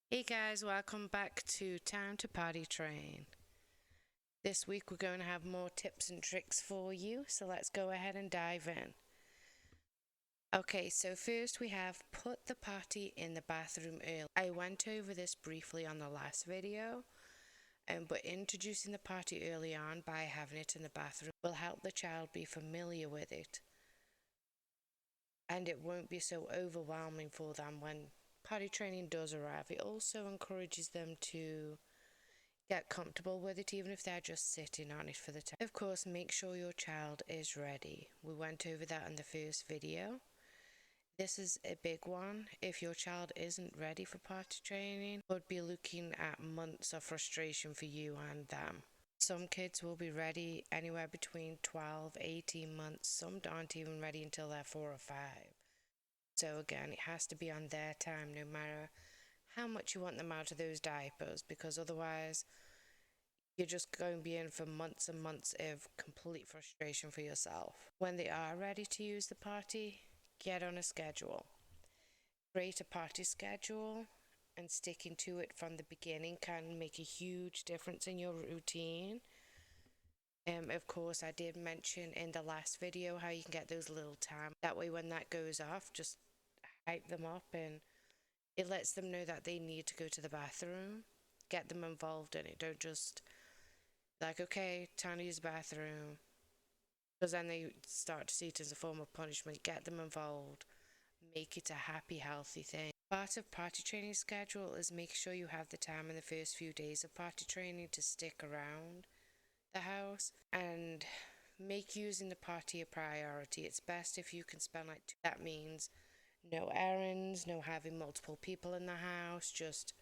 Hey guys, welcome back to Time to Potty Train. This week we're going to have more tips and tricks for you, so let's go ahead and dive in. Okay, so first we have put the potty in the bathroom early. I went over this briefly on the last video, but introducing the potty early on by having it in the bathroom will help the child be familiar with it. And it won't be so overwhelming for them when potty training does arrive. It also encourages them to get comfortable with it, even if they're just sitting on it for the time. Of course, make sure your child is ready. We went over that in the first video. This is a big one. If your child isn't ready for potty training, would be looking at months of frustration for you and them. Some kids will be ready anywhere between 12, 18 months. Some aren't even ready until they're 4 or 5. So again, it has to be on their time, no matter how much you want them out of those diapers, because otherwise you're just going to be in for months and months of complete frustration for yourself. When they are ready to use the potty, get on a schedule. Create a potty schedule, and sticking to it from the beginning can make a huge difference in your routine. Of course, I did mention in the last video how you can get those little time. That way when that goes off, just hype them up, and it lets them know that they need to go to the bathroom. Get them involved in it. Don't just like, okay, time to use the bathroom, because then they start to see it as a form of punishment. Get them involved. Make it a happy, healthy thing. Part of potty training schedule is make sure you have the time in the first few days of potty training to stick around the house and make using the potty a priority. It's best if you can spend that means no errands, no having multiple people in the house, just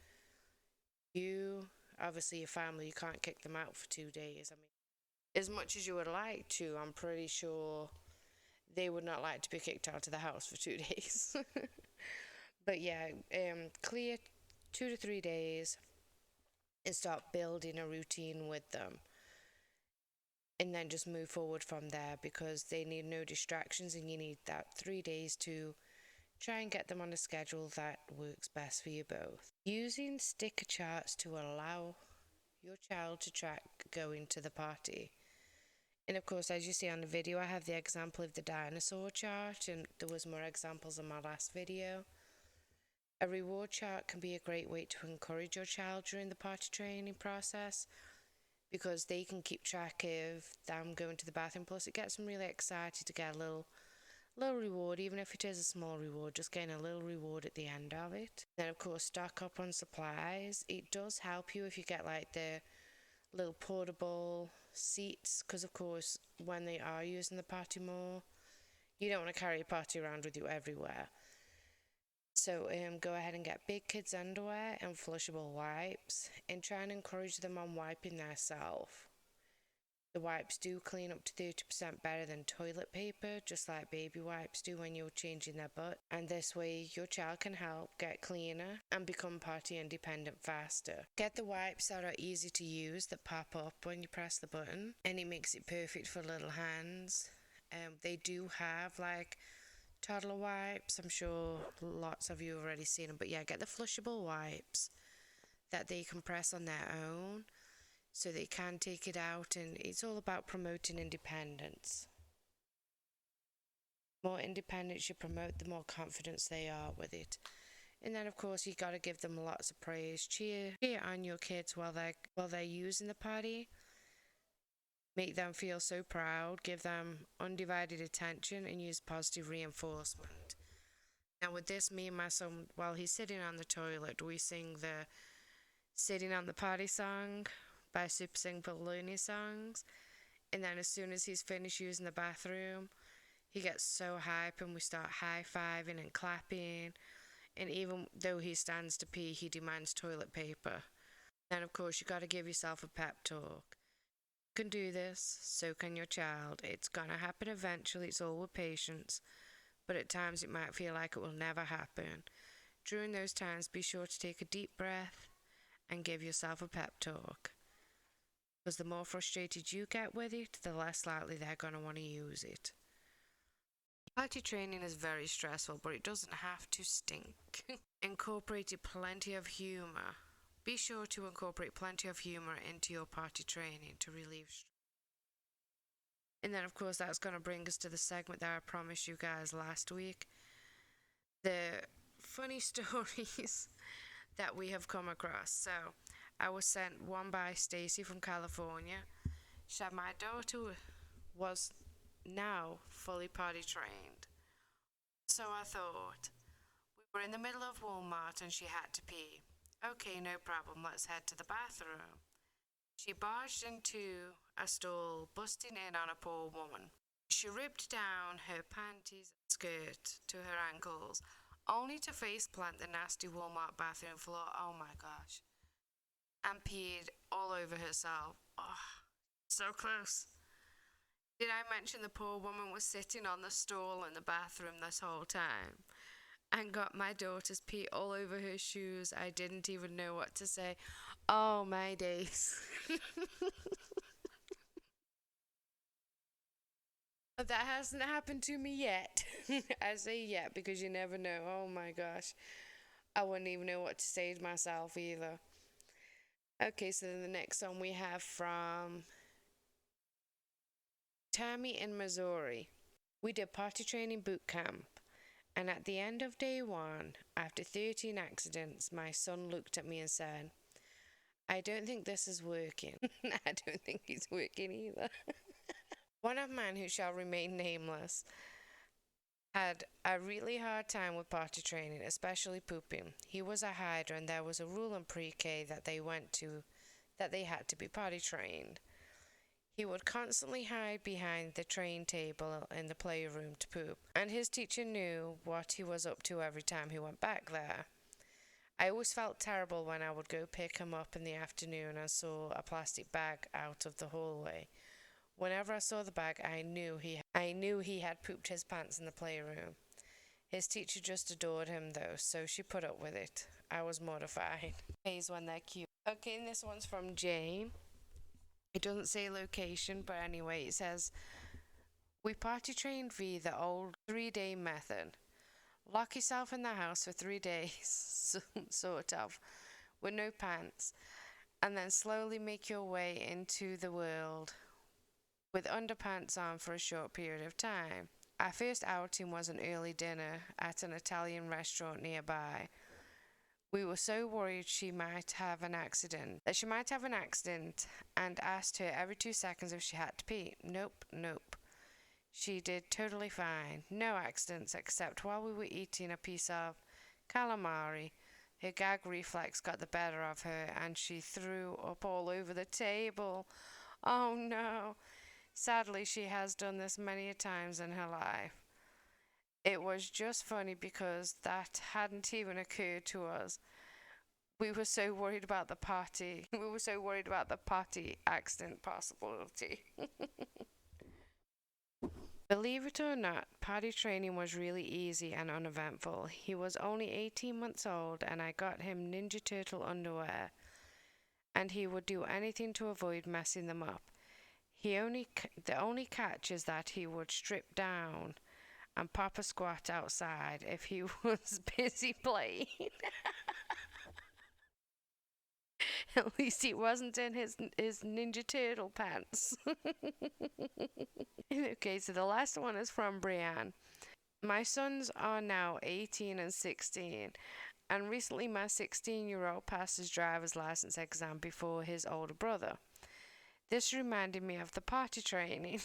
you. Obviously your family, you can't kick them out for 2 days. I mean, as much as you would like to, I'm pretty sure they would not like to be kicked out of the house for 2 days. But yeah, clear 2 to 3 days and start building a routine with them. And then just move forward from there, because they need no distractions and you need that 3 days to try and get them on a schedule that works best for you both. Using sticker charts to allow your child to track going to the potty. And of course, as you see on the video, I have the example of the dinosaur chart, and there was more examples in my last video. A reward chart can be a great way to encourage your child during the potty training process, because they can keep track of them going to the bathroom. Plus, it gets them really excited to get a little reward, even if it is a small reward, just getting a little reward at the end of it. Then of course, stock up on supplies. It does help you if you get like the little portable seats, because of course when they are using the potty more, you don't want to carry a potty around with you everywhere. So go ahead and get big kids underwear and flushable wipes, and try and encourage them on wiping themselves. The wipes do clean up to 30% better than toilet paper, just like baby wipes do when you're changing their butt. And this way, your child can help get cleaner and become potty independent faster. Get the wipes that are easy to use, that pop up when you press the button, and it makes it perfect for little hands. They do have like toddler wipes. I'm sure lots of you have already seen them, but yeah, get the flushable wipes that they can press on their own, so they can take it out, and it's all about promoting independence. The more independence you promote, the more confidence they are with it. And then of course you got to give them lots of praise. Cheer on your kids while they're using the potty. Make them feel so proud. Give them undivided attention and use positive reinforcement. Now with this, me and my son, while he's sitting on the toilet, we sing the Sitting on the Potty song by Super Simple Looney Songs. And then as soon as he's finished using the bathroom, he gets so hype and we start high-fiving and clapping. And even though he stands to pee, he demands toilet paper. Then of course you got to give yourself a pep talk. You can do this, so can your child. It's gonna happen eventually. It's all with patience, but at times it might feel like it will never happen. During those times, be sure to take a deep breath and give yourself a pep talk, because the more frustrated you get with it, the less likely they're going to want to use it. Potty training is very stressful, but it doesn't have to stink. incorporated plenty of humor. Be sure to incorporate plenty of humor into your potty training to relieve stress. And then, of course, that's going to bring us to the segment that I promised you guys last week. The funny stories that we have come across. So, I was sent one by Stacy from California. She said my daughter was now fully potty trained. So I thought, we were in the middle of Walmart and she had to pee. Okay, no problem, let's head to the bathroom. She barged into a stall, busting in on a poor woman. She ripped down her panties and skirt to her ankles, only to face plant the nasty Walmart bathroom floor, oh my gosh, and peed all over herself. Oh, so close. Did I mention the poor woman was sitting on the stool in the bathroom this whole time and got my daughter's pee all over her shoes? I didn't even know what to say. Oh, my days. That hasn't happened to me yet. I say yet because you never know. Oh my gosh. I wouldn't even know what to say to myself either. Okay, so then the next one we have from Tammy in Missouri. We did potty training boot camp, and at the end of day 1, after 13 accidents, my son looked at me and said, I don't think this is working. I don't think it's working either. One of mine, who shall remain nameless, had a really hard time with potty training, especially pooping. He was a hider, and there was a rule in pre-K that they went to that they had to be potty trained. He would constantly hide behind the train table in the playroom to poop, and his teacher knew what he was up to every time he went back there. I always felt terrible when I would go pick him up in the afternoon and saw a plastic bag out of the hallway. Whenever I saw the bag, I knew he had pooped his pants in the playroom. His teacher just adored him though, so she put up with it. I was mortified. Days when they're cute. Okay, and this one's from Jane. It doesn't say location, but anyway, it says, we potty trained via the old 3-day method. Lock yourself in the house for 3 days, sort of, with no pants, and then slowly make your way into the world with underpants on for a short period of time. Our first outing was an early dinner at an Italian restaurant nearby. We were so worried she might have an accident, and asked her every 2 seconds if she had to pee. Nope. She did totally fine. No accidents, except while we were eating a piece of calamari. Her gag reflex got the better of her, and she threw up all over the table. Oh no. Sadly, she has done this many times in her life. It was just funny because that hadn't even occurred to us. We were so worried about the potty. Accident possibility. Believe it or not, potty training was really easy and uneventful. He was only 18 months old, and I got him Ninja Turtle underwear, and he would do anything to avoid messing them up. The only catch is that he would strip down and pop a squat outside if he was busy playing. At least he wasn't in his Ninja Turtle pants. Okay, so the last one is from Brianne. My sons are now 18 and 16, and recently my 16-year-old passed his driver's license exam before his older brother. This reminded me of the potty training.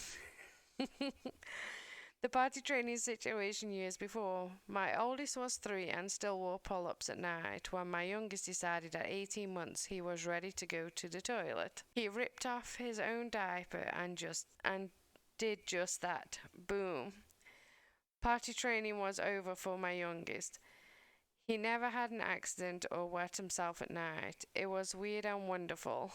The potty training situation years before. My oldest was 3 and still wore pull-ups at night when my youngest decided at 18 months he was ready to go to the toilet. He ripped off his own diaper and did just that. Boom. Potty training was over for my youngest. He never had an accident or wet himself at night. It was weird and wonderful.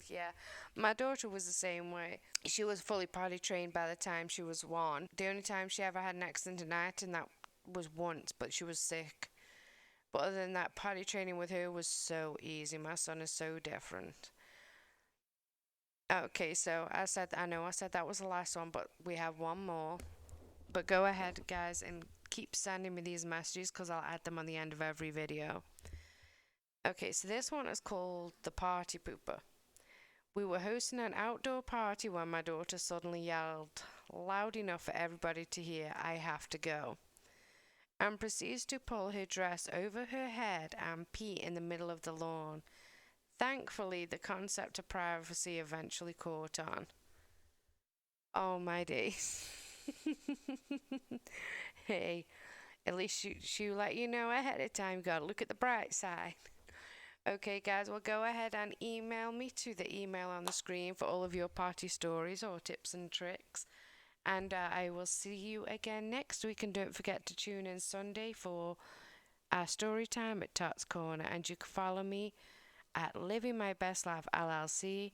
Yeah, my daughter was the same way. She was fully potty trained by the time she was 1. The only time she ever had an accident at night, and that was once, but she was sick. But other than that, potty training with her was so easy. My son is so different. Okay, so I said that was the last one, but we have one more. But go ahead, guys, and keep sending me these messages because I'll add them on the end of every video. Okay, so this one is called the Party Pooper. We were hosting an outdoor party when my daughter suddenly yelled loud enough for everybody to hear, "I have to go," and proceeds to pull her dress over her head and pee in the middle of the lawn. Thankfully, the concept of privacy eventually caught on. Oh my days. Hey, at least she let you know ahead of time. You gotta look at the bright side. Okay, guys, well, go ahead and email me to the email on the screen for all of your party stories or tips and tricks. And I will see you again next week. And don't forget to tune in Sunday for our story time at Tots Corner. And you can follow me at Living My Best Life LLC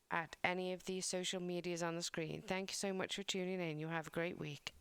at any of these social medias on the screen. Thank you so much for tuning in. You have a great week.